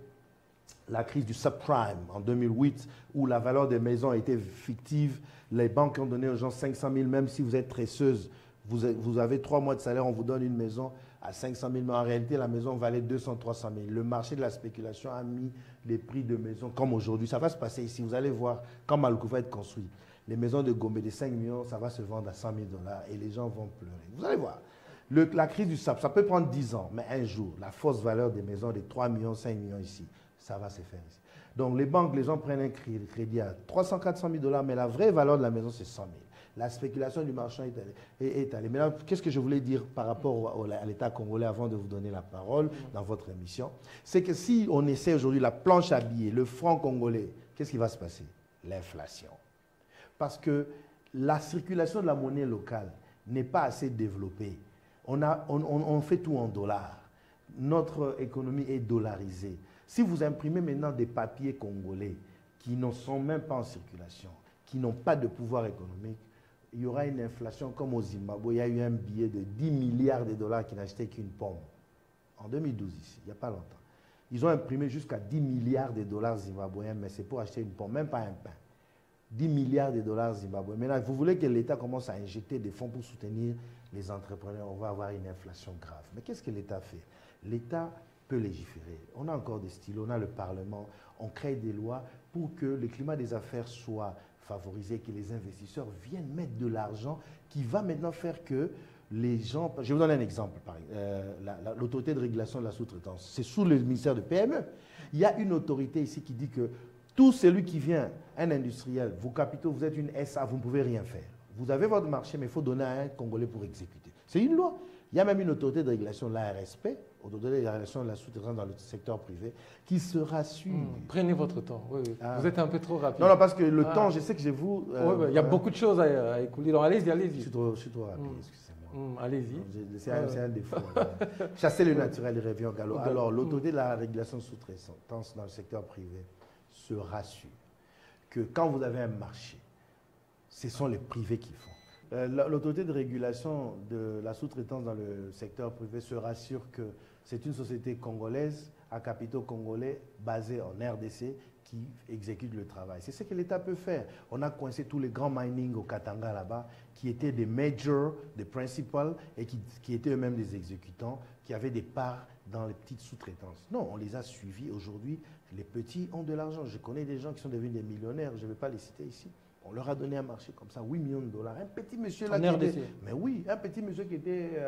S2: la crise du subprime en 2008, où la valeur des maisons était fictive, les banques ont donné aux gens 500 000, même si vous êtes tresseuse, vous avez 3 mois de salaire, on vous donne une maison à 500 000, mais en réalité, la maison valait 200 300 000. Le marché de la spéculation a mis les prix de maisons comme aujourd'hui. Ça va se passer ici. Vous allez voir quand Malkou va être construit. Les maisons de Gombe de 5 millions, ça va se vendre à 100 000 $ et les gens vont pleurer. Vous allez voir. La crise du sable, ça peut prendre 10 ans, mais un jour, la fausse valeur des maisons de 3 millions, 5 millions ici, ça va se faire ici. Donc les banques, les gens prennent un crédit à 300 400 000 $, mais la vraie valeur de la maison, c'est 100 000. La spéculation du marchand est allée. Maintenant, qu'est-ce que je voulais dire par rapport à l'État congolais avant de vous donner la parole dans votre émission? C'est que si on essaie aujourd'hui la planche à billets, le franc congolais, qu'est-ce qui va se passer? L'inflation. Parce que la circulation de la monnaie locale n'est pas assez développée. On fait tout en dollars. Notre économie est dollarisée. Si vous imprimez maintenant des papiers congolais qui ne sont même pas en circulation, qui n'ont pas de pouvoir économique, il y aura une inflation comme au Zimbabwe. Il y a eu un billet de 10 milliards de dollars qui n'achetait qu'une pomme. En 2012 ici, il n'y a pas longtemps. Ils ont imprimé jusqu'à 10 milliards de dollars zimbabwéens, mais c'est pour acheter une pomme, même pas un pain. 10 milliards de dollars zimbabwe. Maintenant, vous voulez que l'État commence à injecter des fonds pour soutenir les entrepreneurs, on va avoir une inflation grave. Mais qu'est-ce que l'État fait? L'État peut légiférer. On a encore des stylos, on a le Parlement, on crée des lois pour que le climat des affaires soit favorisé, que les investisseurs viennent mettre de l'argent qui va maintenant faire que les gens... Je vais vous donner un exemple. L'autorité de régulation de la sous-traitance, c'est sous le ministère de PME. Il y a une autorité ici qui dit que tout celui qui vient, un industriel, vos capitaux, vous êtes une SA, vous ne pouvez rien faire. Vous avez votre marché, mais il faut donner à un Congolais pour exécuter. C'est une loi. Il y a même une autorité de régulation de l'ARSP, autorité de régulation de la sous-traitance dans le secteur privé, qui sera suivie.
S1: Prenez votre temps. Oui, oui. Vous êtes un peu trop rapide.
S2: Non, non, parce que le temps, je sais que je vous...
S1: il y a beaucoup de choses à écouler. Donc allez-y, allez-y.
S2: Je suis trop rapide, excusez-moi.
S1: Allez-y.
S2: C'est un défaut. Chasser le naturel, il revient au galop. Alors, l'autorité de la régulation de sous-traitance dans le secteur privé se rassure que quand vous avez un marché, ce sont les privés qui font. L'autorité de régulation de la sous-traitance dans le secteur privé se rassure que c'est une société congolaise à capitaux congolais basée en RDC qui exécute le travail. C'est ce que l'État peut faire. On a coincé tous les grands mining au Katanga là-bas qui étaient des majors, des principals et qui étaient eux-mêmes des exécutants, qui avaient des parts dans les petites sous-traitances. Non, on les a suivis. Aujourd'hui, les petits ont de l'argent. Je connais des gens qui sont devenus des millionnaires, je ne vais pas les citer ici. On leur a donné un marché comme ça, 8 millions de dollars. Un petit monsieur là qui était, mais oui, un petit monsieur qui était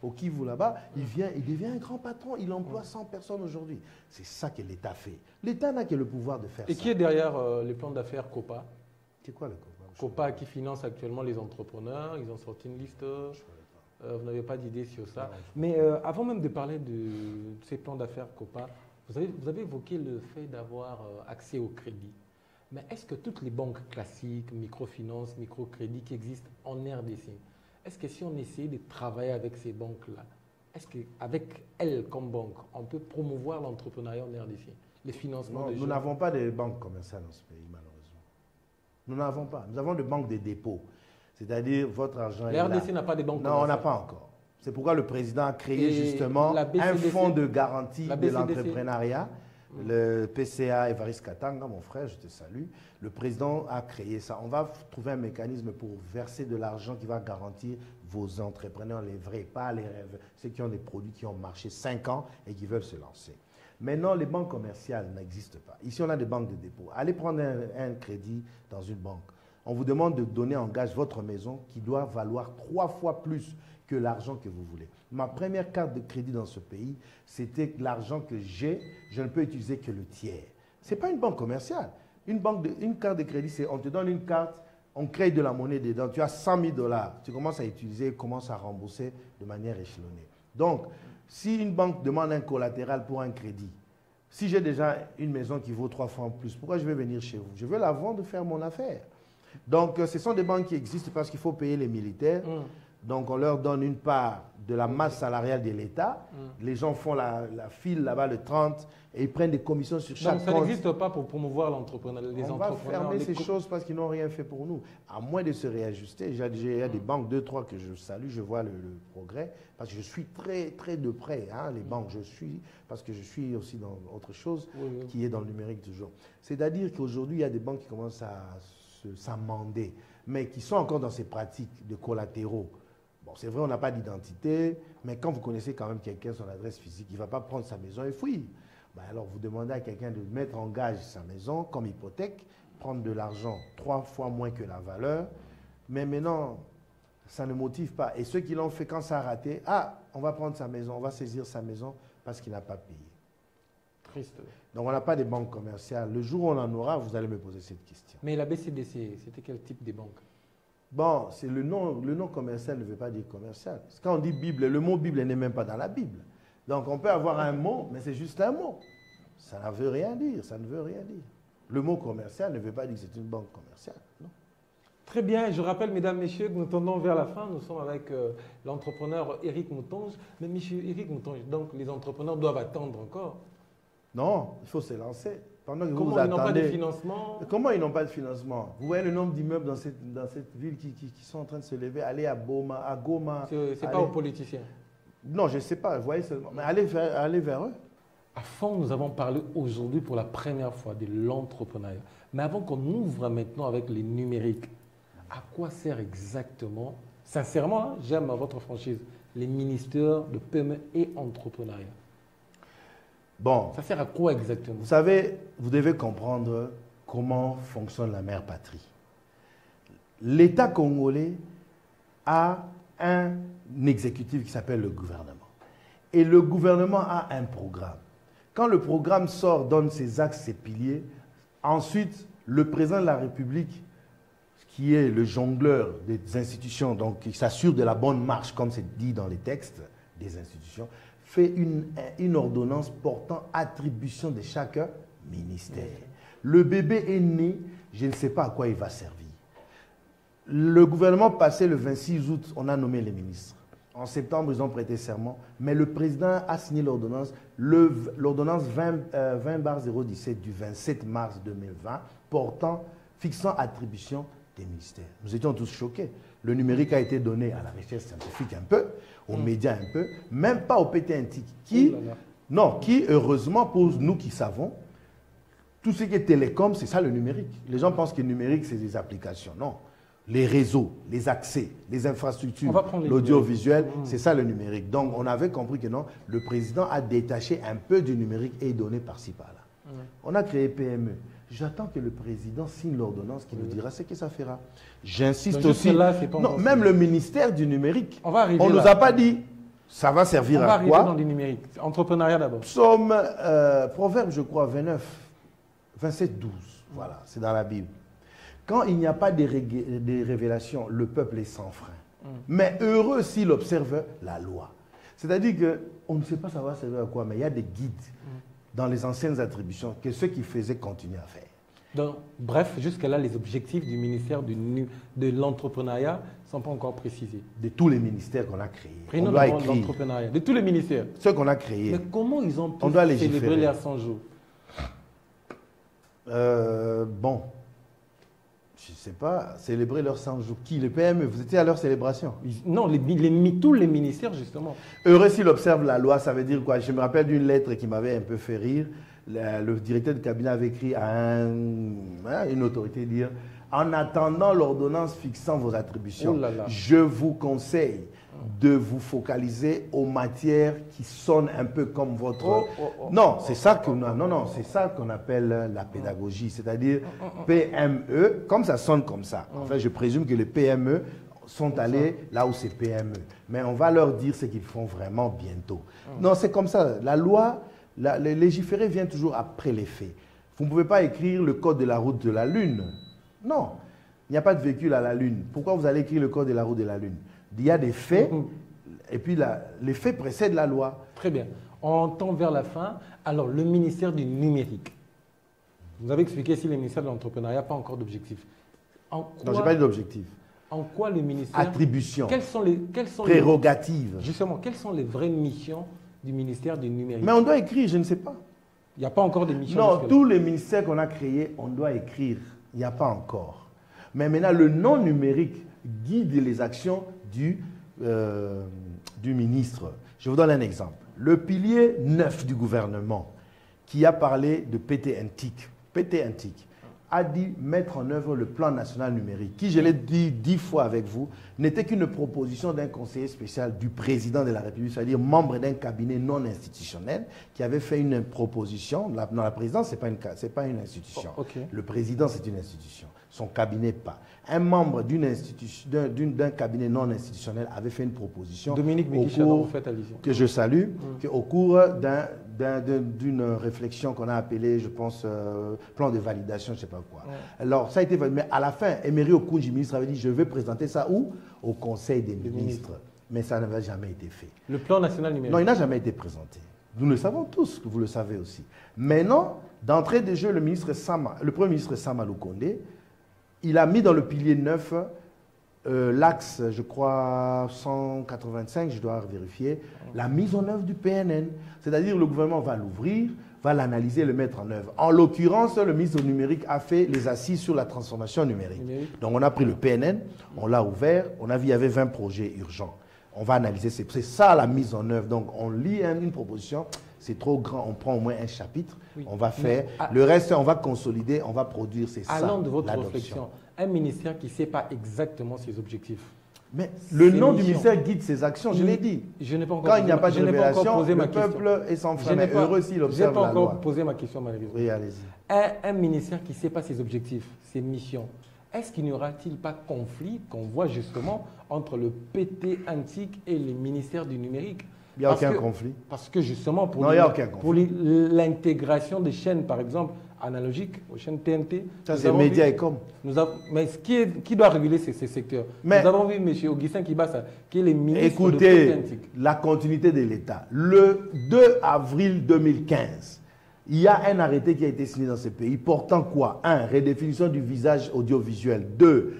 S2: au Kivu là-bas, il devient un grand patron, il emploie 100 personnes aujourd'hui. C'est ça que l'État fait. L'État n'a que le pouvoir de faire ça.
S1: Et qui est derrière les plans d'affaires COPA?
S2: C'est quoi le COPA?
S1: COPA qui finance actuellement les entrepreneurs, ils ont sorti une liste. Vous n'avez pas d'idée sur ça. Non, mais avant même de parler de ces plans d'affaires COPA, vous avez évoqué le fait d'avoir accès au crédit. Mais est-ce que toutes les banques classiques, microfinance, microcrédit qui existent en RDC, est-ce que si on essaie de travailler avec ces banques-là, est-ce qu'avec elles comme banque, on peut promouvoir l'entrepreneuriat en RDC, les financements de jeunes?
S2: Nous n'avons pas de banque commerciale dans ce pays, malheureusement. Nous n'avons pas. Nous avons des banques de dépôt. C'est-à-dire, votre argent est là.
S1: La RDC n'a pas de banque commerciale?
S2: Non, on n'a pas encore. C'est pourquoi le président a créé justement un fonds de garantie de l'entrepreneuriat. Le PCA Évariste Katanga, mon frère, je te salue. Le président a créé ça. On va trouver un mécanisme pour verser de l'argent qui va garantir vos entrepreneurs, les vrais, pas les rêves, ceux qui ont des produits qui ont marché 5 ans et qui veulent se lancer. Maintenant, les banques commerciales n'existent pas. Ici, on a des banques de dépôt. Allez prendre un crédit dans une banque. On vous demande de donner en gage votre maison qui doit valoir 3 fois plus que l'argent que vous voulez. Ma première carte de crédit dans ce pays, c'était l'argent que j'ai, je ne peux utiliser que le tiers. Ce n'est pas une banque commerciale. Une carte de crédit, c'est on te donne une carte, on crée de la monnaie dedans, tu as 100 000 $, tu commences à utiliser, commences à rembourser de manière échelonnée. Donc, si une banque demande un collatéral pour un crédit, si j'ai déjà une maison qui vaut 3 fois en plus, pourquoi je vais venir chez vous? Je veux la vendre, faire mon affaire. Donc, ce sont des banques qui existent parce qu'il faut payer les militaires. Donc, on leur donne une part de la masse salariale de l'État. Les gens font la file là-bas le 30 et ils prennent des commissions sur chaque compte.
S1: Donc, ça n'existe pas pour promouvoir l'entrepreneuriat.
S2: On va fermer ces choses parce qu'ils n'ont rien fait pour nous. À moins de se réajuster. Il y a des banques, 2, 3 que je salue, je vois le progrès. Parce que je suis très, très de près. Hein, les banques, je suis, parce que je suis aussi dans autre chose qui est dans le numérique toujours. C'est-à-dire qu'aujourd'hui, il y a des banques qui commencent à s'amender, mais qui sont encore dans ces pratiques de collatéraux. Bon, c'est vrai, on n'a pas d'identité, mais quand vous connaissez quand même quelqu'un, son adresse physique, il ne va pas prendre sa maison et fouiller. Ben alors, vous demandez à quelqu'un de mettre en gage sa maison comme hypothèque, prendre de l'argent 3 fois moins que la valeur, mais maintenant, ça ne motive pas. Et ceux qui l'ont fait, quand ça a raté, on va prendre sa maison, on va saisir sa maison parce qu'il n'a pas payé.
S1: Triste.
S2: Donc, on n'a pas de banque commerciale. Le jour où on en aura, vous allez me poser cette question.
S1: Mais la BCDC, c'était quel type de banque?
S2: Bon, c'est le nom commercial ne veut pas dire commercial. Quand on dit Bible, le mot Bible n'est même pas dans la Bible. Donc on peut avoir un mot, mais c'est juste un mot. Ça ne veut rien dire, ça ne veut rien dire. Le mot commercial ne veut pas dire que c'est une banque commerciale. Non.
S1: Très bien, je rappelle, mesdames, messieurs, que nous tendons vers la fin. Nous sommes avec l'entrepreneur Éric Moutonge. Mais monsieur Éric Moutonge, donc les entrepreneurs doivent attendre encore?
S2: Non, il faut se lancer.
S1: Comment ils n'ont pas de financement?
S2: Comment ils n'ont pas de financement? Vous voyez le nombre d'immeubles dans cette ville qui sont en train de se lever. Allez à Goma.
S1: C'est pas aux politiciens?
S2: Non, je ne sais pas. Vous voyez seulement. Mais allez vers eux.
S1: À fond, nous avons parlé aujourd'hui pour la première fois de l'entrepreneuriat. Mais avant qu'on ouvre maintenant avec les numériques, à quoi sert exactement, sincèrement, hein, j'aime votre franchise, les ministères de PME et entrepreneuriat?
S2: Bon,
S1: ça sert à quoi exactement?
S2: Vous savez, vous devez comprendre comment fonctionne la mère patrie. L'État congolais a un exécutif qui s'appelle le gouvernement. Et le gouvernement a un programme. Quand le programme sort, donne ses axes, ses piliers, ensuite, le président de la République, qui est le jongleur des institutions, donc qui s'assure de la bonne marche, comme c'est dit dans les textes des institutions, fait une ordonnance portant attribution de chaque ministère. Le bébé est né, je ne sais pas à quoi il va servir. Le gouvernement passé le 26 août, on a nommé les ministres. En septembre, ils ont prêté serment, mais le président a signé l'ordonnance, l'ordonnance 20/017 du 27 mars 2020, fixant attribution des ministères. Nous étions tous choqués. Le numérique a été donné à la recherche scientifique un peu, aux médias un peu, même pas au PT qui, heureusement, pour nous qui savons, tout ce qui est télécom, c'est ça le numérique. Les gens pensent que le numérique, c'est des applications. Non. Les réseaux, les accès, les infrastructures, l'audiovisuel, c'est ça le numérique. Donc, on avait compris que non, le président a détaché un peu du numérique et donné par-ci, par-là. On a créé PME. J'attends que le président signe l'ordonnance qui nous dira ce que ça fera. J'insiste aussi. Là, non, même le ministère du numérique, on ne nous a pas dit ça va servir à quoi. On va arriver
S1: dans le numérique. Entrepreneuriat d'abord.
S2: Psaume, Proverbe, je crois, 27, 12. Voilà, c'est dans la Bible. Quand il n'y a pas de révélations, le peuple est sans frein. Mais heureux s'il observe la loi. C'est-à-dire qu'on ne sait pas ça va servir à quoi, mais il y a des guides dans les anciennes attributions que ceux qui faisaient continuent à faire.
S1: Donc, bref, jusqu'à là, les objectifs du ministère de l'entrepreneuriat ne sont pas encore précisés.
S2: De tous les ministères qu'on a créés.
S1: Prenons l'entrepreneuriat. De tous les ministères.
S2: Ceux qu'on a créés.
S1: Mais comment ils ont pu
S2: célébrer
S1: les 100 jours?
S2: Bon, je ne sais pas, célébrer leurs 100 jours. Qui? Les PME? Vous étiez à leur célébration?
S1: Non, tous les ministères, justement.
S2: Heureux s'il observe la loi, ça veut dire quoi? Je me rappelle d'une lettre qui m'avait un peu fait rire. Le directeur de cabinet avait écrit à une autorité dire « En attendant l'ordonnance fixant vos attributions, je vous conseille de vous focaliser aux matières qui sonnent un peu comme votre... » Non, c'est ça qu'on appelle la pédagogie, c'est-à-dire PME, comme ça sonne comme ça. En fait, je présume que les PME sont allés là où c'est PME. Mais on va leur dire ce qu'ils font vraiment bientôt. Non, c'est comme ça. La loi, le légiférer vient toujours après les faits. Vous ne pouvez pas écrire le code de la route de la Lune. Non, il n'y a pas de véhicule à la Lune. Pourquoi vous allez écrire le code de la route de la Lune? Il y a des faits, et puis les faits précèdent la loi.
S1: Très bien. On tend vers la fin. Alors, le ministère du numérique. Vous avez expliqué si le ministère de l'entrepreneuriat n'a pas encore d'objectif.
S2: Non, je n'ai pas dit d'objectif.
S1: En quoi le ministère...
S2: Attribution.
S1: Quelles sont
S2: prérogatives.
S1: Justement, quelles sont les vraies missions du ministère du numérique?
S2: Mais on doit écrire, je ne sais pas.
S1: Il n'y a pas encore de missions?
S2: Non, tous les ministères qu'on a créés, on doit écrire. Il n'y a pas encore. Mais maintenant, le non numérique guide les actions du ministre. Je vous donne un exemple. Le pilier 9 du gouvernement, qui a parlé de PT-NTIC, a dit mettre en œuvre le plan national numérique, qui, je l'ai dit 10 fois avec vous, n'était qu'une proposition d'un conseiller spécial du président de la République, c'est-à-dire membre d'un cabinet non institutionnel, qui avait fait une proposition. Non, la présidence, ce n'est pas une institution. Le président, c'est une institution. Son cabinet, pas. Un membre d'un cabinet non institutionnel avait fait une proposition.
S1: Dominique Mikisha,
S2: que je salue, au cours d'une réflexion qu'on a appelée, je pense, plan de validation, je ne sais pas quoi. Alors, ça a été validé. Mais à la fin, Emery Okunji, ministre, avait dit, je vais présenter ça où? Au Conseil des ministres. Mais ça n'avait jamais été fait.
S1: Le plan national numérique?
S2: Non, il n'a jamais été présenté. Nous le savons tous, que vous le savez aussi. Maintenant, d'entrée de jeu, le Premier ministre Sama Lukonde, il a mis dans le pilier 9 l'axe, je crois, 185, je dois vérifier, la mise en œuvre du PNN. C'est-à-dire le gouvernement va l'ouvrir, va l'analyser, le mettre en œuvre. En l'occurrence, le ministre du numérique a fait les assises sur la transformation numérique. Donc on a pris le PNN, on l'a ouvert, on a vu qu'il y avait 20 projets urgents. On va analyser, c'est ça la mise en œuvre. Donc on lit une proposition, c'est trop grand, on prend au moins un chapitre,
S1: Oui.
S2: on va faire, le reste, on va consolider, on va produire, c'est ça.
S1: Allant de votre
S2: l'adoption.
S1: réflexion, un ministère qui ne sait pas exactement ses objectifs.
S2: Mais le nom du
S1: missions.
S2: ministère guide ses actions, je l'ai dit.
S1: Je n'ai pas encore
S2: Quand il n'y a pas de
S1: je n'ai pas encore
S2: révélation,
S1: posé ma
S2: le
S1: question.
S2: peuple est sans
S1: Je
S2: frein,
S1: n'ai
S2: mais
S1: pas-
S2: heureux s'il
S1: Je n'ai
S2: observe
S1: pas
S2: la
S1: encore
S2: loi.
S1: posé ma question, malheureusement.
S2: Oui, allez-y.
S1: Un ministère qui ne sait pas ses objectifs, ses missions, est-ce qu'il n'y aura-t-il pas conflit qu'on voit justement entre le PT antique et le ministère du numérique?
S2: Il n'y a aucun conflit.
S1: Parce que justement, pour
S2: Non, il n'y a aucun conflit.
S1: pour l'intégration des chaînes, par exemple, analogiques, aux chaînes TNT.
S2: Ça,
S1: nous
S2: c'est
S1: avons
S2: médias
S1: vu-
S2: et com.
S1: Mais qui doit réguler ces secteurs?
S2: Mais-
S1: nous avons vu M. Augustin Kibassa, qui est le ministre de
S2: Écoutez,
S1: PT antique.
S2: la continuité de l'État. Le 2 avril 2015, il y a un arrêté qui a été signé dans ce pays portant quoi? 1. Redéfinition du visage audiovisuel. 2.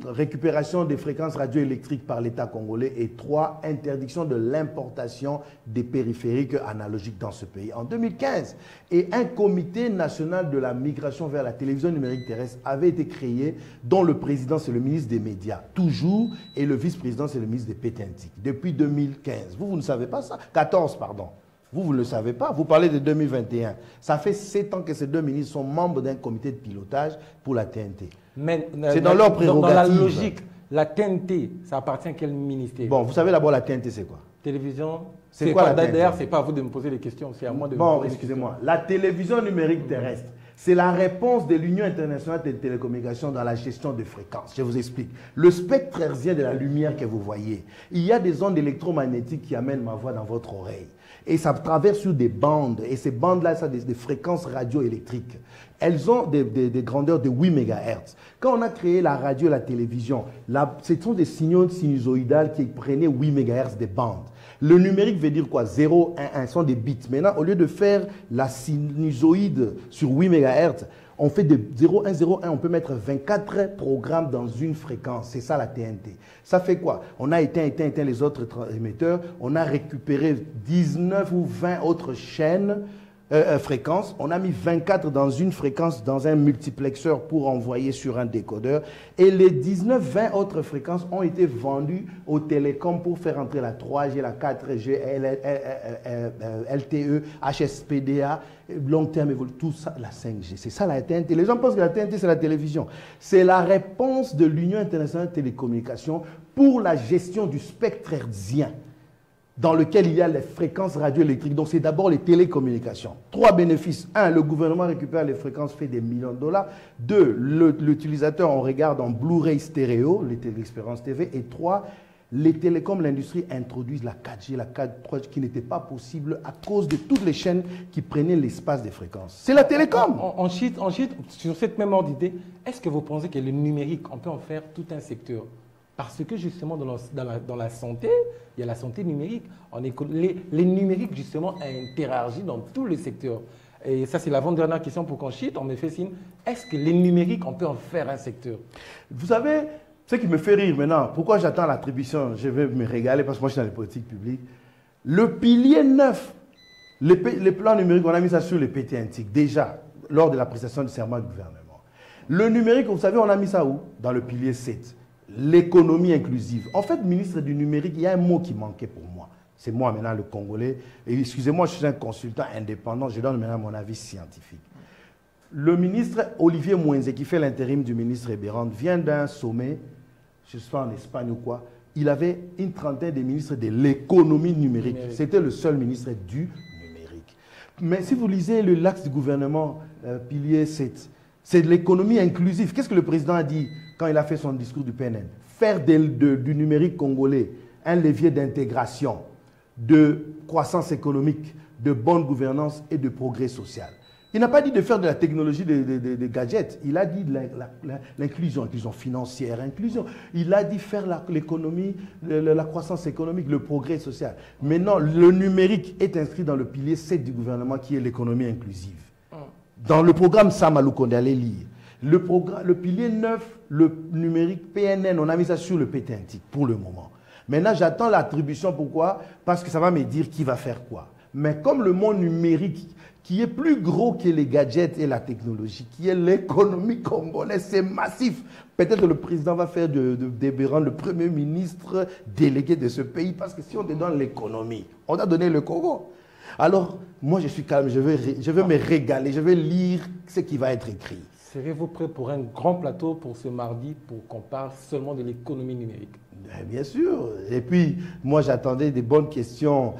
S2: Récupération des fréquences radioélectriques par l'État congolais. Et 3. Interdiction de l'importation des périphériques analogiques dans ce pays en 2015. Et un comité national de la migration vers la télévision numérique terrestre avait été créé, dont le président c'est le ministre des médias, toujours, et le vice-président c'est le ministre des PT antiques, depuis 2015. Vous ne savez pas ça? 14, pardon. Vous ne le savez pas, vous parlez de 2021. Ça fait 7 ans que ces deux ministres sont membres d'un comité de pilotage pour la TNT.
S1: Mais
S2: C'est dans leur
S1: Dans
S2: prérogative.
S1: la logique, la TNT, ça appartient à quel ministère?
S2: Bon, vous savez d'abord la TNT c'est quoi?
S1: Télévision.
S2: C'est quoi la TNT?
S1: D'ailleurs, c'est pas à vous de me poser les questions, c'est à moi de vous
S2: Bon,
S1: poser les
S2: excusez-moi. La télévision numérique terrestre, c'est la réponse de l'Union internationale des télécommunications dans la gestion de fréquences. Je vous explique. Le spectre hertzien de la lumière que vous voyez, il y a des ondes électromagnétiques qui amènent ma voix dans votre oreille. Et ça traverse sur des bandes. Et ces bandes-là, ça des fréquences radioélectriques. Elles ont des grandeurs de 8 MHz. Quand on a créé la radio et la télévision, ce sont des signaux sinusoïdales qui prenaient 8 MHz des bandes. Le numérique veut dire quoi? 0, 1, 1 sont des bits. Maintenant, au lieu de faire la sinusoïde sur 8 MHz, on fait de 0, 1, 0, 1. On peut mettre 24 programmes dans une fréquence. C'est ça la TNT. Ça fait quoi? On a éteint les autres émetteurs. On a récupéré 19 ou 20 autres chaînes, fréquences. On a mis 24 dans une fréquence, dans un multiplexeur pour envoyer sur un décodeur. Et les 19, 20 autres fréquences ont été vendues aux télécoms pour faire entrer la 3G, la 4G, LTE, HSPDA, long terme, tout ça, la 5G. C'est ça la TNT. Les gens pensent que la TNT, c'est la télévision. C'est la réponse de l'Union internationale de télécommunications pour la gestion du spectre hertzien, dans lequel il y a les fréquences radioélectriques. Donc, c'est d'abord les télécommunications. 3 bénéfices. 1, le gouvernement récupère les fréquences, fait des millions de dollars. 2, l'utilisateur, on regarde en Blu-ray stéréo, l'expérience TV. Et 3, les télécoms, l'industrie introduisent la 4G, la 4G, qui n'était pas possible à cause de toutes les chaînes qui prenaient l'espace des fréquences. C'est la télécom.
S1: On chute sur cette même ordre d'idée. Est-ce que vous pensez que le numérique, on peut en faire tout un secteur? Parce que justement, dans la santé, il y a la santé numérique. Les numériques, justement, interagissent dans tous les secteurs. Et ça, c'est l'avant-dernière question pour qu'on chute. On me fait signe. Est-ce que les numériques, on peut en faire un secteur?
S2: Vous savez, ce qui me fait rire maintenant, pourquoi j'attends l'attribution, je vais me régaler parce que moi je suis dans les politiques publiques. Le pilier 9, les plans numériques, on a mis ça sur les PT antiques, déjà, lors de la prestation du serment du gouvernement. Le numérique, vous savez, on a mis ça où? Dans le pilier 7. L'économie inclusive. En fait, ministre du numérique, il y a un mot qui manquait pour moi. C'est moi maintenant le Congolais. Et excusez-moi, je suis un consultant indépendant, je donne maintenant mon avis scientifique. Le ministre Olivier Mouenze, qui fait l'intérim du ministre Ebérand, vient d'un sommet, je sais pas en Espagne ou quoi, il avait une trentaine de ministres de l'économie numérique. C'était le seul ministre du numérique. Mais si vous lisez l'axe du gouvernement, pilier 7, c'est de l'économie inclusive. Qu'est-ce que le président a dit quand il a fait son discours du PNN? Faire du numérique congolais un levier d'intégration, de croissance économique, de bonne gouvernance et de progrès social. Il n'a pas dit de faire de la technologie des gadgets. Il a dit l'inclusion, inclusion financière, inclusion. Il a dit faire l'économie, la croissance économique, le progrès social. Maintenant, le numérique est inscrit dans le pilier 7 du gouvernement qui est l'économie inclusive. Dans le programme Samalou qu'on allait lire, le pilier 9, le numérique PNN, on a mis ça sur le PT antique pour le moment. Maintenant, j'attends l'attribution. Pourquoi? Parce que ça va me dire qui va faire quoi. Mais comme le monde numérique, qui est plus gros que les gadgets et la technologie, qui est l'économie congolaise, c'est massif. Peut-être le président va faire d'Ebérand le premier ministre délégué de ce pays, parce que si on te donne l'économie, on a donné le Congo. Alors, moi, je suis calme, je veux me régaler, je veux lire ce qui va être écrit.
S1: Serez-vous prêt pour un grand plateau pour ce mardi pour qu'on parle seulement de l'économie numérique?
S2: Bien sûr. Et puis, moi, j'attendais des bonnes questions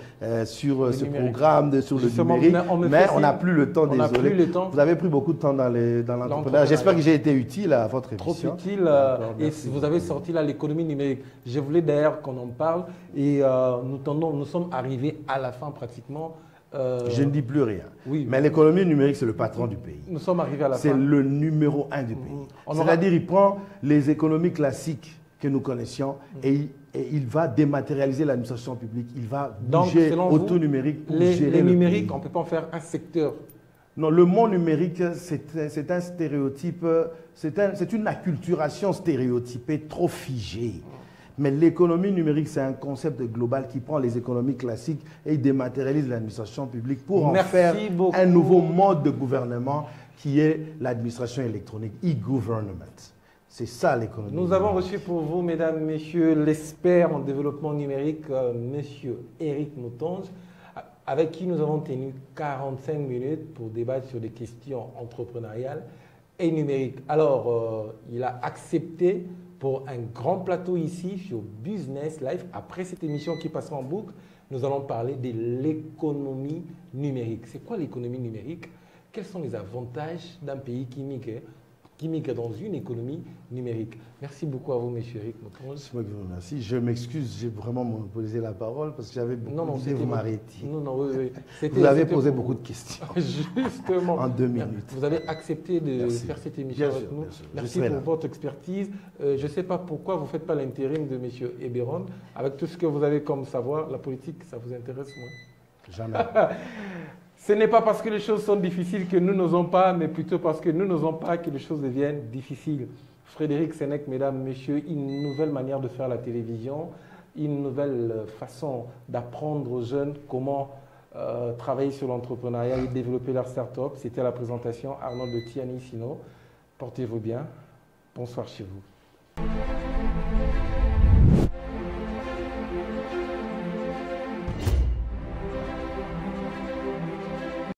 S2: sur ce programme, sur le numérique, mais on n'a plus le temps, désolé. Vous avez pris beaucoup de temps dans l'entrepreneuriat. J'espère que j'ai été utile à votre émission.
S1: Trop utile. Et vous avez sorti là l'économie numérique. Je voulais d'ailleurs qu'on en parle. Et nous sommes arrivés à la fin pratiquement.
S2: Je ne dis plus rien.
S1: Oui,
S2: mais l'économie numérique, c'est le patron du pays.
S1: Nous sommes arrivés à la fin.
S2: C'est le numéro 1 du pays. C'est-à-dire, il prend les économies classiques que nous connaissions et il va dématérialiser l'administration publique. Il va bouger au tout numérique pour gérer
S1: les
S2: le
S1: numériques,
S2: pays.
S1: on ne peut pas en faire un secteur.
S2: Non, le mot numérique, c'est un stéréotype, c'est une acculturation stéréotypée trop figée. Mais l'économie numérique, c'est un concept global qui prend les économies classiques et il dématérialise l'administration publique pour en faire un nouveau mode de gouvernement qui est l'administration électronique, e-government. C'est ça l'économie.
S1: Nous avons reçu pour vous, mesdames, messieurs, l'expert en développement numérique, monsieur Éric Moutonge, avec qui nous avons tenu 45 minutes pour débattre sur des questions entrepreneuriales et numériques. Alors, il a accepté pour un grand plateau ici sur Business Live. Après cette émission qui passera en boucle, nous allons parler de l'économie numérique. C'est quoi l'économie numérique? Quels sont les avantages d'un pays qui migre dans une économie numérique? Merci beaucoup à vous, M. Éric Moutonge.
S2: C'est moi qui vous remercie. Je m'excuse, j'ai vraiment monopolisé la parole parce que j'avais beaucoup d'idées, vous m'arrêtiez. Vous avez posé beaucoup de questions.
S1: Justement.
S2: En 2 minutes.
S1: Vous avez accepté de faire cette émission avec nous. Merci pour votre expertise. Je ne sais pas pourquoi vous ne faites pas l'intérim de M. Ebéron. Avec tout ce que vous avez comme savoir, la politique, ça vous intéresse moins?
S2: Jamais.
S1: Ce n'est pas parce que les choses sont difficiles que nous n'osons pas, mais plutôt parce que nous n'osons pas que les choses deviennent difficiles. Frédéric Sénèque, mesdames, messieurs, une nouvelle manière de faire la télévision, une nouvelle façon d'apprendre aux jeunes comment travailler sur l'entrepreneuriat et développer leur start-up. C'était la présentation Arnold de Tiani Sino. Portez-vous bien. Bonsoir chez vous.